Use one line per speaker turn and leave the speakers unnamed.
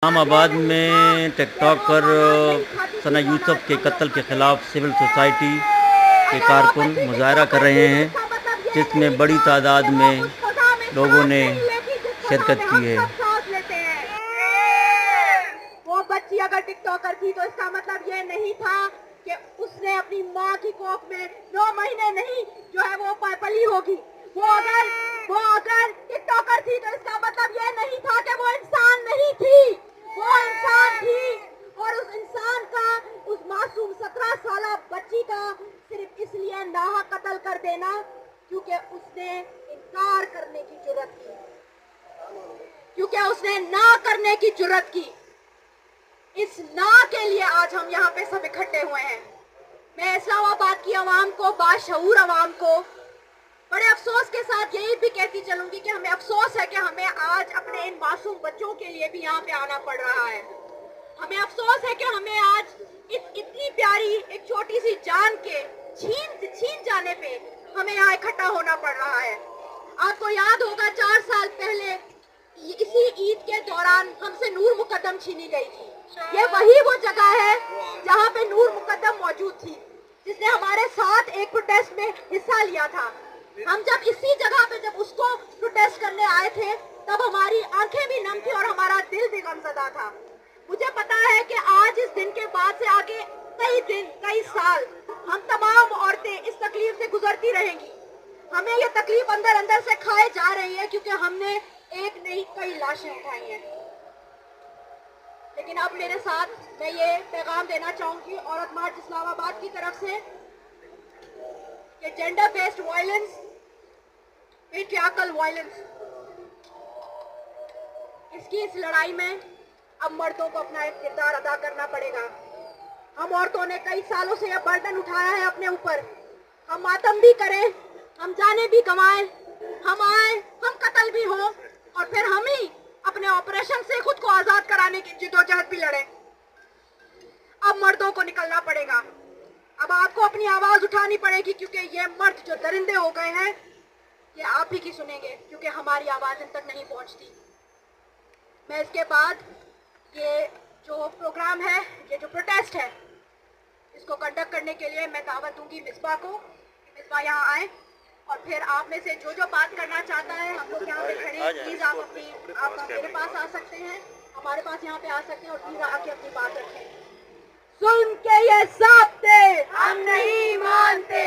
اسلام آباد میں ٹک ٹاکر ثنا یوسف کے قتل کے خلاف سول سوسائٹی کے کارکن مظاہرہ کر رہے ہیں، جس میں بڑی تعداد میں لوگوں نے شرکت کی ہے۔
وہ بچی اگر ٹک ٹاکر تھی تو اس کا مطلب یہ نہیں تھا کہ اس نے اپنی ماں کی کوکھ میں 9 مہینے نہیں جو ہے وہ پلی ہوگی۔ وہ اگر ٹک ٹاکر تھی تو اس کا مطلب یہ نہیں تھا کہ وہ انسان نہیں تھی، وہ انسان تھی۔ اور اس انسان کا، اس معصوم 17 سالہ بچی کا صرف اس لیے ناحق قتل کر دینا کیونکہ اس نے انکار کرنے کی جرات کی، کیونکہ اس نے نہ کرنے کی جرات کی۔ اس نا کے لیے آج ہم یہاں پہ سب اکٹھے ہوئے ہیں۔ میں اسلام آباد کی عوام کو، باشعور عوام کو بڑے افسوس کے ساتھ یہی بھی کہتی چلوں گی کہ ہمیں افسوس ہے کہ ہمیں آج اپنے ان معصوم بچوں کے لیے بھی یہاں پہ آنا پڑ رہا ہے۔ ہمیں افسوس ہے کہ ہمیں آج اتنی پیاری ایک چھوٹی سی جان کے چھین جانے پہ ہمیں یہاں اکٹھا ہونا پڑ رہا ہے۔ آپ کو یاد ہوگا 4 سال پہلے اسی عید کے دوران ہم سے نور مقدم چھینی گئی تھی۔ یہ وہی وہ جگہ ہے جہاں پہ نور مقدم موجود تھی، جس نے ہمارے ساتھ ایک پروٹیسٹ میں حصہ لیا تھا۔ ہم جب اسی جگہ پہ جب اس کو پروٹیسٹ کرنے آئے تھے تب ہماری آنکھیں بھی نم تھی اور ہمارا دل بھی غمزدہ تھا۔ مجھے پتا ہے کہ آج اس دن کے بعد سے آگے کئی دن، کئی سال ہم تمام عورتیں اس تکلیف سے گزرتی رہیں گی۔ ہمیں یہ تکلیف اندر اندر سے کھائے جا رہی ہے کیونکہ ہم نے ایک نہیں کئی لاشیں اٹھائی ہیں۔ لیکن اب میرے ساتھ میں یہ پیغام دینا چاہوں گی عورت مارچ اسلام آباد کی طرف سے کہ gender based violence, patriarchal violence, اس کی اس لڑائی میں اب مردوں کو اپنا ایک کردار ادا کرنا پڑے گا۔ ہم عورتوں نے کئی سالوں سے یہ برڈن اٹھایا ہے اپنے اوپر۔ ہم ماتم بھی کریں، ہم جانیں بھی گنوائیں، ہم آئیں، ہم قتل بھی ہوں اور پھر ہم ہی اپنے آپریشن سے خود کو آزاد کرانے کی جدوجہد بھی لڑیں۔ اب مردوں کو نکلنا پڑے گا، اب آپ کو اپنی آواز اٹھانی پڑے گی کیونکہ یہ مرد جو درندے ہو گئے ہیں یہ آپ ہی کی سنیں گے کیونکہ ہماری آواز ان تک نہیں پہنچتی۔ میں اس کے بعد یہ جو پروگرام ہے، یہ جو پروٹیسٹ ہے، اس کو کنڈکٹ کرنے کے لیے میں دعوت دوں گی مصباح کو کہ مصباح یہاں آئیں اور پھر آپ میں سے جو بات کرنا چاہتا ہے ہم لوگ یہاں پہ کھڑے ہیں، پلیز آپ میرے پاس آ سکتے ہیں، ہمارے پاس یہاں پہ آ سکتے ہیں اور پلیز آ کے اپنی بات رکھیں۔ ظلم کے یہ ضابطے ہم نہیں مانتے،